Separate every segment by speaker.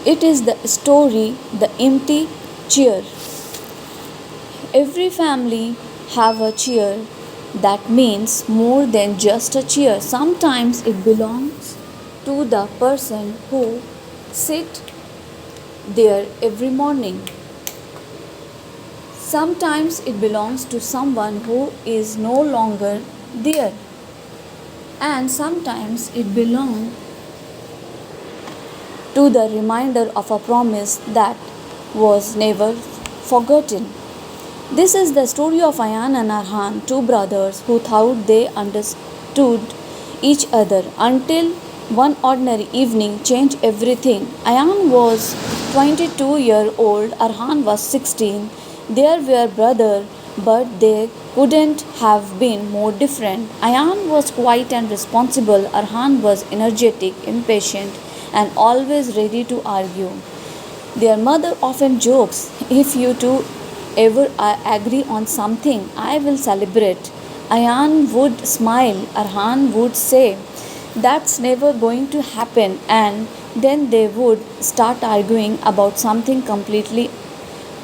Speaker 1: It is the story, the empty chair. Every family have a chair that means more than just a chair. Sometimes it belongs to the person who sit there every morning. Sometimes it belongs to someone who is no longer there. And sometimes it belongs to the reminder of a promise that was never forgotten. This is the story of Ayan and Arhan, two brothers who thought they understood each other until one ordinary evening changed everything. Ayan was 22-year old, Arhan was 16. They were brothers, but they couldn't have been more different. Ayan was quiet and responsible, Arhan was energetic, impatient, and always ready to argue. Their mother often jokes, if you two ever agree on something, I will celebrate. Ayan would smile, Arhan would say, that's never going to happen, and then they would start arguing about something completely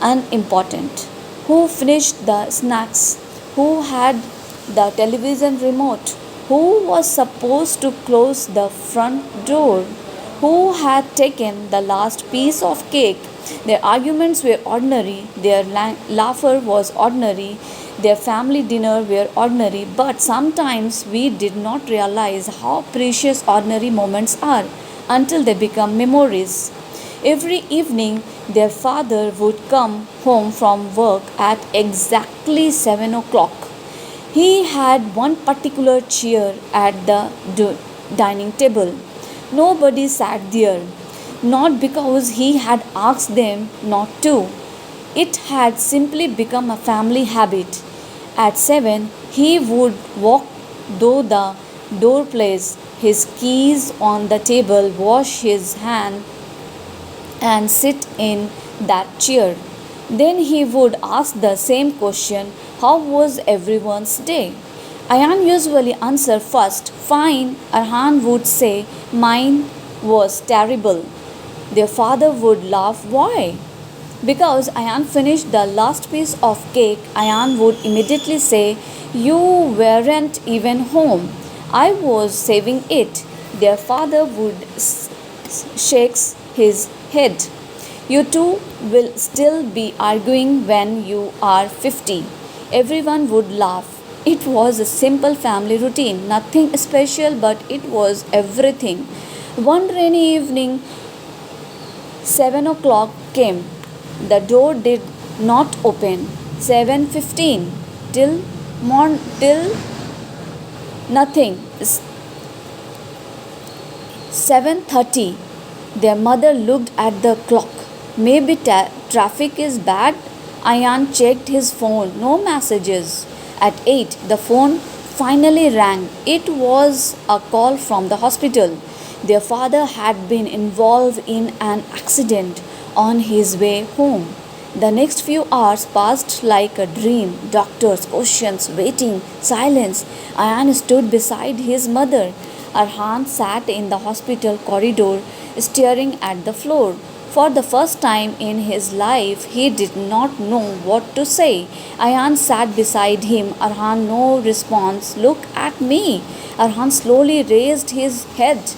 Speaker 1: unimportant. Who finished the snacks? Who had the television remote? Who was supposed to close the front door? Who had taken the last piece of cake? Their arguments were ordinary, their laughter was ordinary, their family dinner were ordinary, but sometimes we did not realize how precious ordinary moments are until they become memories. Every evening, their father would come home from work at exactly 7 o'clock. He had one particular chair at the dining table. Nobody sat there, not because he had asked them not to. It had simply become a family habit. At 7, he would walk through the door, place his keys on the table, wash his hands, and sit in that chair. Then he would ask the same question, how was everyone's day? Ayan usually answered first, fine. Arhan would say, mine was terrible. Their father would laugh, why? Because Ayan finished the last piece of cake, Ayan would immediately say, you weren't even home. I was saving it. Their father would shake his head. You two will still be arguing when you are 50. Everyone would laugh. It was a simple family routine, nothing special, but it was everything. One rainy evening, 7 o'clock came. The door did not open. 7:15 till nothing. 7:30. Their mother looked at the clock. Maybe traffic is bad. Ayan checked his phone. No messages. At 8, the phone finally rang. It was a call from the hospital. Their father had been involved in an accident on his way home. The next few hours passed like a dream. Doctors, questions, waiting, silence. Ayan stood beside his mother. Arhan sat in the hospital corridor, staring at the floor. For the first time in his life, he did not know what to say. Ayan sat beside him. Arhan, no response. Look at me. Arhan slowly raised his head.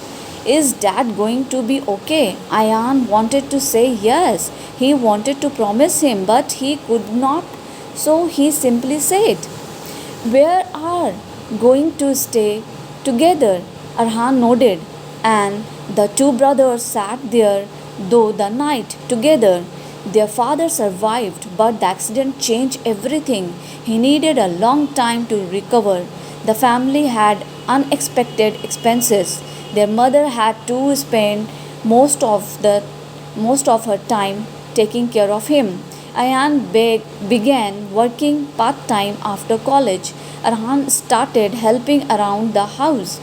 Speaker 1: Is dad going to be okay? Ayan wanted to say yes. He wanted to promise him, but he could not. So he simply said, where are going to stay together? Arhan nodded, and the two brothers sat there through the night together. Their father survived, but the accident changed everything. He needed a long time to recover. The family had unexpected expenses. Their mother had to spend most of her time taking care of him. Ayan began working part time after college. Arhan started helping around the house.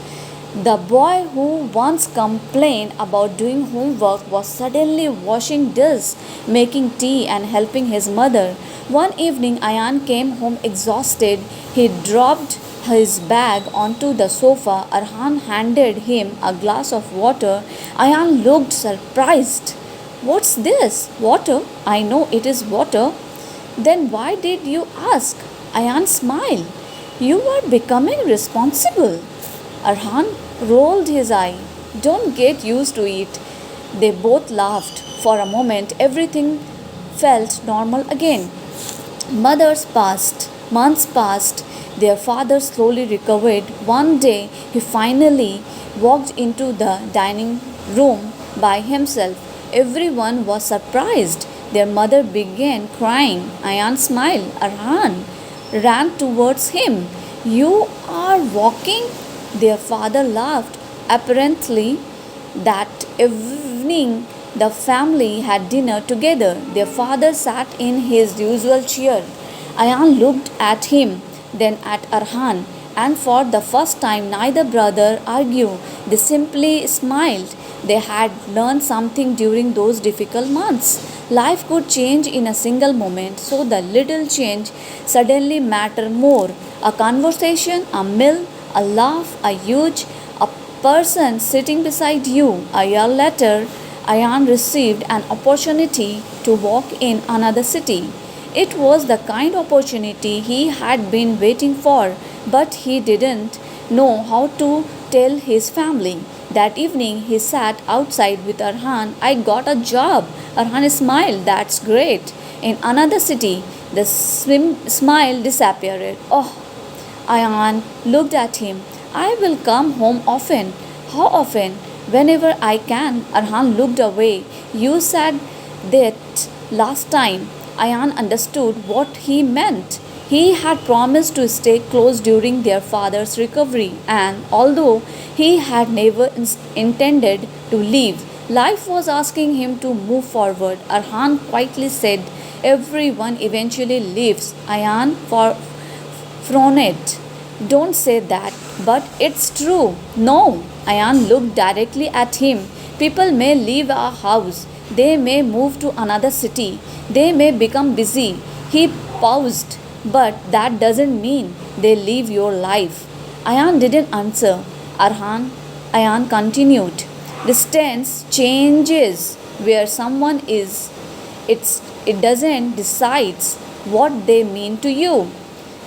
Speaker 1: The boy who once complained about doing homework was suddenly washing dishes, making tea, and helping his mother. One evening, Ayan came home exhausted. He dropped his bag onto the sofa. Arhan handed him a glass of water. Ayan looked surprised. What's this? Water? I know it is water. Then why did you ask? Ayan smiled. You are becoming responsible. Arhan rolled his eye. Don't get used to it. They both laughed. For a moment, everything felt normal again. Mothers passed, months passed, their father slowly recovered. One day, he finally walked into the dining room by himself. Everyone was surprised. Their mother began crying. Ayan smiled. Arhan ran towards him. You are walking? Their father laughed. Apparently, that evening, the family had dinner together. Their father sat in his usual chair. Ayan looked at him, then at Arhan, and for the first time, neither brother argued. They simply smiled. They had learned something during those difficult months. Life could change in a single moment, so the little change suddenly mattered more. A conversation, a meal, a laugh, a huge, a person sitting beside you. A year later, Ayan received an opportunity to walk in another city. It was the kind of opportunity he had been waiting for, but he didn't know how to tell his family. That evening, he sat outside with Arhan. I got a job. Arhan smiled. That's great. In another city, the smile disappeared. Oh, Ayan looked at him. I will come home often. How often? Whenever I can. Arhan looked away. You said that last time. Ayan understood what he meant. He had promised to stay close during their father's recovery, and although he had never intended to leave, life was asking him to move forward. Arhan quietly said, everyone eventually leaves. Ayan frowned. Don't say that, but it's true. No. Ayan looked directly at him. People may leave a house, they may move to another city, they may become busy. He paused, but that doesn't mean they leave your life. Ayan didn't answer. Ayan continued. Distance changes where someone is. It doesn't decides what they mean to you.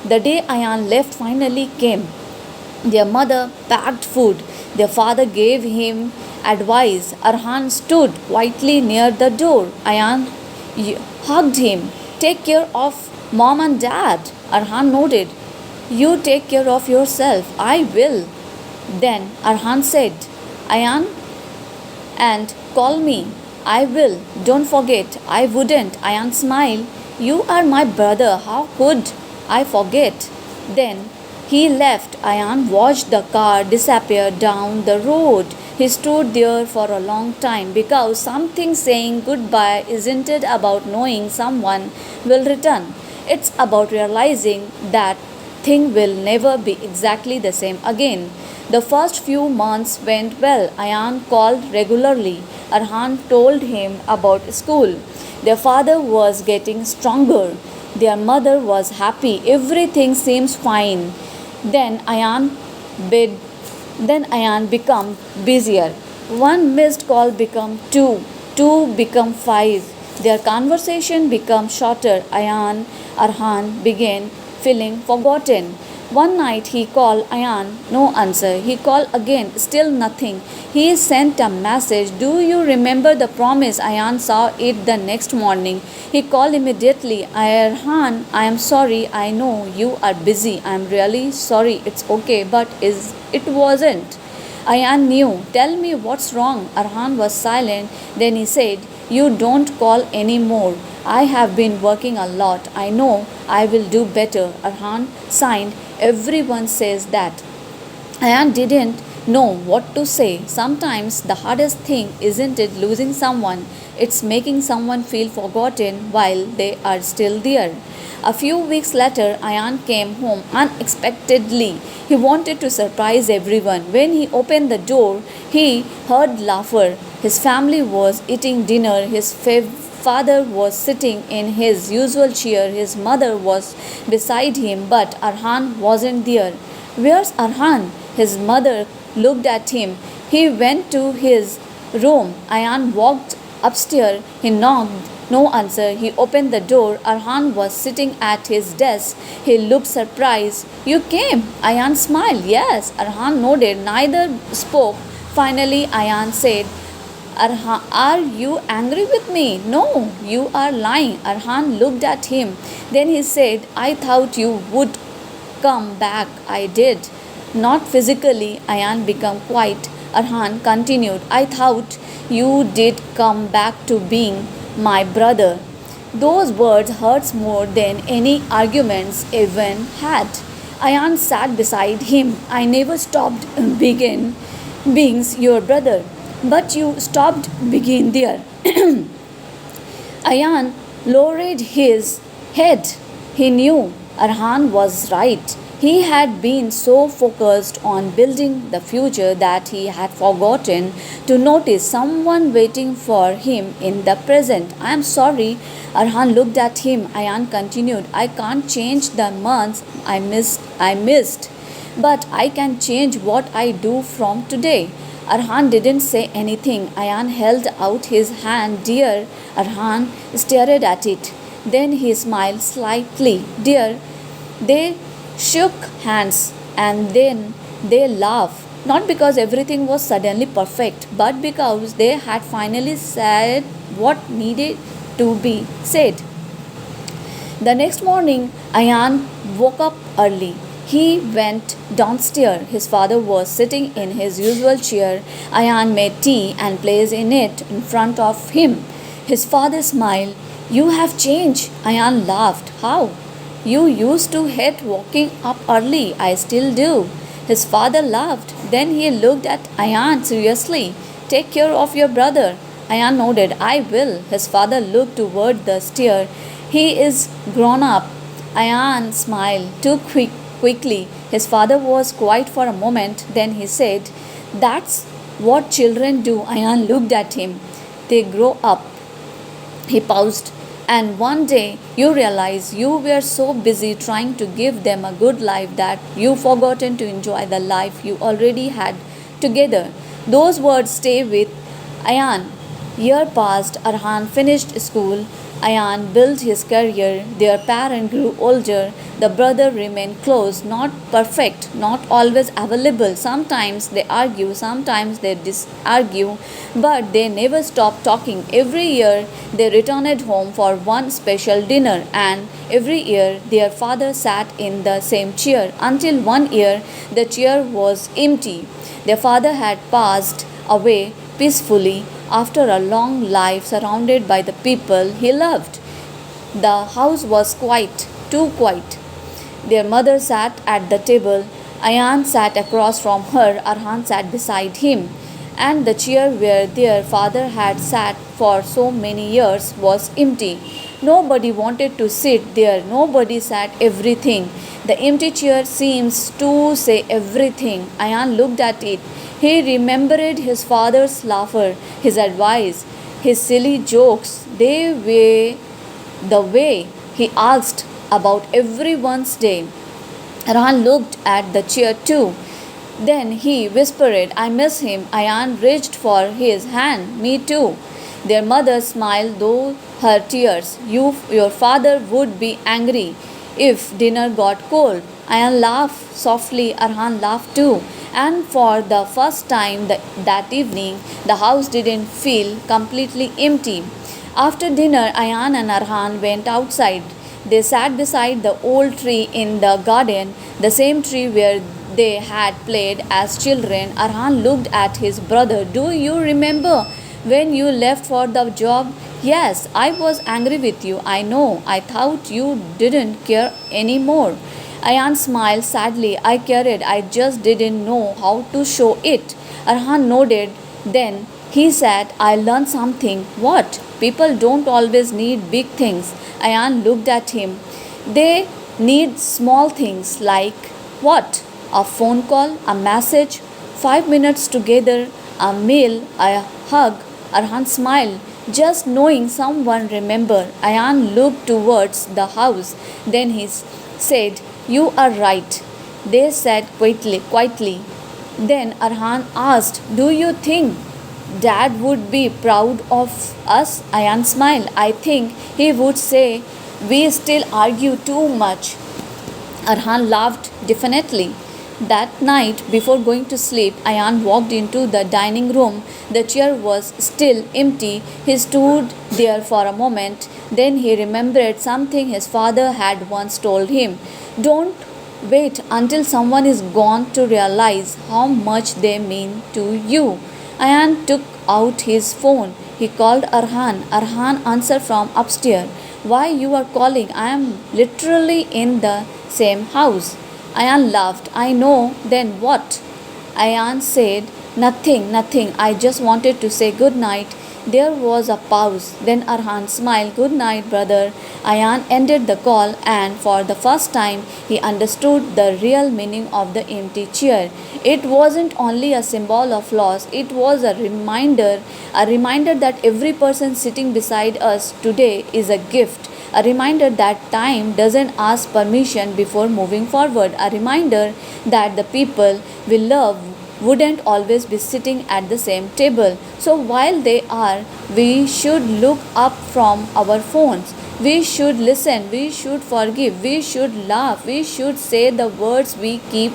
Speaker 1: The day Ayan left finally came. Their mother packed food. Their father gave him advice. Arhan stood quietly near the door. Ayan hugged him. Take care of mom and dad. Arhan nodded. You take care of yourself. I will. Then Arhan said, Ayan, and call me. I will. Don't forget. I wouldn't. Ayan smiled. You are my brother. How could I forget? Then he left. Ayan watched the car disappear down the road. He stood there for a long time because something saying goodbye isn't it about knowing someone will return. It's about realizing that thing will never be exactly the same again. The first few months went well. Ayan called regularly. Arhan told him about school. Their father was getting stronger. Their mother was happy. Everything seems fine. Then Ayan bid then Ayan became busier. One missed call became two, two became five. Their conversation became shorter. Arhan began feeling forgotten. One night he called Ayan, no answer. He called again, still nothing. He sent a message. Do you remember the promise? Ayan saw it the next morning. He called immediately. Arhan, I am sorry. I know you are busy. I am really sorry. It's okay, but it wasn't. Ayan knew. Tell me what's wrong. Arhan was silent. Then he said, you don't call anymore. I have been working a lot. I know I will do better. Arhan signed. Everyone says that. Ayan didn't know what to say. Sometimes the hardest thing isn't it losing someone, it's making someone feel forgotten while they are still there. A few weeks later, Ayan came home unexpectedly. He wanted to surprise everyone. When he opened the door, he heard laughter. His family was eating dinner. His father was sitting in his usual chair. His mother was beside him, but Arhan wasn't there. Where's Arhan? His mother looked at him. He went to his room. Ayan walked upstairs. He knocked. No answer. He opened the door. Arhan was sitting at his desk. He looked surprised. You came? Ayan smiled. Yes. Arhan nodded. Neither spoke. Finally, Ayan said, Are you angry with me? No, you are lying. Arhan looked at him. Then he said, I thought you would come back. I did. Not physically, Ayan became quiet. Arhan continued, I thought you did come back to being my brother. Those words hurt more than any arguments even had. Ayan sat beside him. I never stopped being your brother, but you stopped being there. Ayan lowered his head. He knew Arhan was right. He had been so focused on building the future that he had forgotten to notice someone waiting for him in the present. I am sorry. Arhan looked at him. Ayan continued, I can't change the months I missed, but I can change what I do from today. Arhan didn't say anything. Ayan held out his hand. Dear, Arhan stared at it. Then he smiled slightly. Dear, they shook hands and then they laughed. Not because everything was suddenly perfect, but because they had finally said what needed to be said. The next morning, Ayan woke up early. He went downstairs. His father was sitting in his usual chair. Ayan made tea and placed in it in front of him. His father smiled. You have changed. Ayan laughed. How? You used to hate waking up early. I still do. His father laughed. Then he looked at Ayan seriously. Take care of your brother. Ayan nodded. I will. His father looked toward the stair. He is grown up. Ayan smiled quickly. His father was quiet for a moment. Then he said, That's what children do. Ayan looked at him. They grow up. He paused. And one day you realize you were so busy trying to give them a good life that you forgotten to enjoy the life you already had together. Those words stay with Ayan. Year passed. Arhan finished school. Ayan built his career. Their parent grew older. The brother remained close, not perfect, not always available. Sometimes they argue, sometimes they disargue, but they never stopped talking. Every year they returned home for one special dinner, and every year their father sat in the same chair until one year the chair was empty. Their father had passed away peacefully after a long life surrounded by the people he loved. The house was quiet, too quiet. Their mother sat at the table. Ayan sat across from her. Arhan sat beside him. And the chair where their father had sat for so many years was empty. Nobody wanted to sit there. Nobody sat everything. The empty chair seems to say everything. Ayan looked at it. He remembered his father's laughter, his advice, his silly jokes. They were the way he asked about everyone's day. Ran looked at the chair too. Then he whispered, I miss him. Ayan reached for his hand. Me too. Their mother smiled though her tears. Your father would be angry if dinner got cold. Ayan laughed softly. Arhan laughed too. And for the first time that evening, the house didn't feel completely empty. After dinner, Ayan and Arhan went outside. They sat beside the old tree in the garden, the same tree where they had played as children. Arhan looked at his brother. Do you remember when you left for the job? Yes, I was angry with you. I know. I thought you didn't care anymore. Ayan smiled sadly. I cared. I just didn't know how to show it. Arhan nodded. Then he said, I learned something. What? People don't always need big things. Ayan looked at him. They need small things like what? A phone call, a message, 5 minutes together, a meal, a hug. Arhan smiled. Just knowing someone remembered. Ayan looked towards the house. Then he said, You are right. They said quietly. Then Arhan asked, Do you think Dad would be proud of us? Ayan smiled. I think he would say we still argue too much. Arhan laughed definitely. That night, before going to sleep, Ayan walked into the dining room. The chair was still empty. He stood there for a moment. Then he remembered something his father had once told him. Don't wait until someone is gone to realize how much they mean to you. Ayan took out his phone. He called Arhan. Arhan answered from upstairs. Why you are calling? I am literally in the same house. Ayan laughed. I know, then what? Ayan said, nothing, nothing. I just wanted to say good night. There was a pause. Then Arhan smiled. Good night, brother. Ayan ended the call, and for the first time, he understood the real meaning of the empty chair. It wasn't only a symbol of loss, it was a reminder that every person sitting beside us today is a gift, a reminder that time doesn't ask permission before moving forward, a reminder that the people we love wouldn't always be sitting at the same table. So while they are, we should look up from our phones. We should listen, we should forgive, we should laugh, we should say the words we keep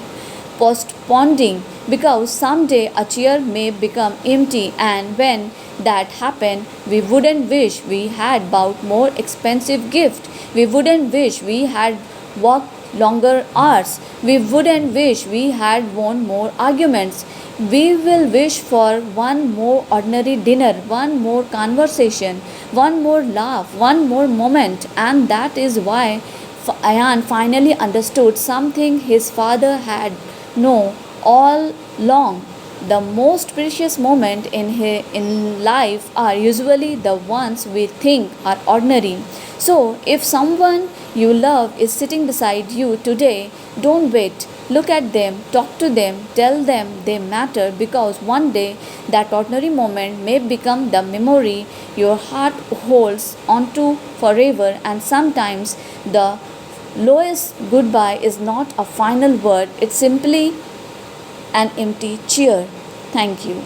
Speaker 1: postponing, because someday a chair may become empty, and when that happened, we wouldn't wish we had bought more expensive gift, we wouldn't wish we had worked longer hours, we wouldn't wish we had won more arguments. We will wish for one more ordinary dinner, one more conversation, one more laugh, one more moment, and that is why Ayan finally understood something his father had known all along. The most precious moments in life are usually the ones we think are ordinary. So, if someone you love is sitting beside you today, don't wait. Look at them, talk to them, tell them they matter, because one day that ordinary moment may become the memory your heart holds onto forever. And sometimes the lowest goodbye is not a final word, it's simply an empty chair. Thank you.